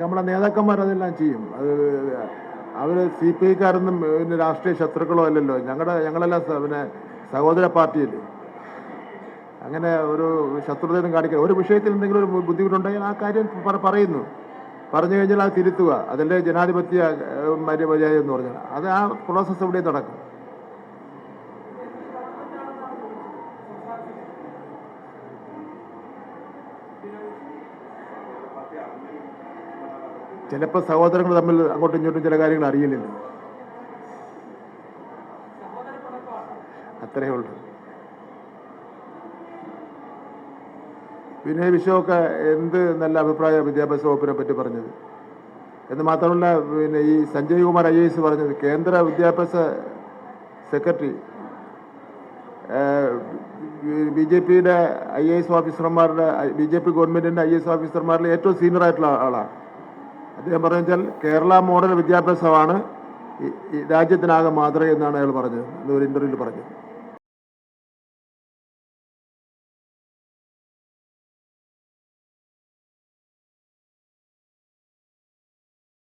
നമ്മളെ നേതാക്കന്മാർ അതെല്ലാം ചെയ്യും. അത് അവർ CPI-ക്കാരൊന്നും പിന്നെ രാഷ്ട്രീയ ശത്രുക്കളോ അല്ലല്ലോ. ഞങ്ങളെല്ലാം പിന്നെ സഹോദര പാർട്ടിയല്ലേ. അങ്ങനെ ഒരു ശത്രുതയൊന്നും കാണിക്കുക. ഒരു വിഷയത്തിൽ എന്തെങ്കിലും ഒരു ബുദ്ധിമുട്ടുണ്ടെങ്കിൽ ആ കാര്യം പറയുന്നു. പറഞ്ഞു കഴിഞ്ഞാൽ അത് തിരുത്തുക. അതല്ലേ ജനാധിപത്യ മര്യാദ എന്ന് പറഞ്ഞാൽ. അത് ആ പ്രോസസ്സ് ഇവിടെ നടക്കും. ചിലപ്പോൾ സഹോദരങ്ങൾ തമ്മിൽ അങ്ങോട്ടും ഇങ്ങോട്ടും ചില കാര്യങ്ങൾ അറിയില്ലല്ലോ. അത്രയേ ഉള്ളൂ. വിനയ വിശ്വമൊക്കെ എന്ത് നല്ല അഭിപ്രായ വിദ്യാഭ്യാസ വകുപ്പിനെ പറ്റി പറഞ്ഞത്. എന്ന് മാത്രമല്ല, പിന്നെ ഈ സഞ്ജയ് കുമാർ IAS പറഞ്ഞത്, കേന്ദ്ര വിദ്യാഭ്യാസ സെക്രട്ടറി BJP-യുടെ IAS ഓഫീസർമാരുടെ, BJP ഗവൺമെൻറ്റിൻ്റെ IAS ഓഫീസർമാരിൽ ഏറ്റവും സീനിയർ ആയിട്ടുള്ള ആളാണ് അദ്ദേഹം. പറഞ്ഞാൽ കേരള മോഡൽ വിദ്യാഭ്യാസമാണ് രാജ്യത്തിനാകെ മാതൃക എന്നാണ് അയാൾ പറഞ്ഞത്. ഒരു ഇൻ്റർവ്യൂവിൽ പറഞ്ഞത്.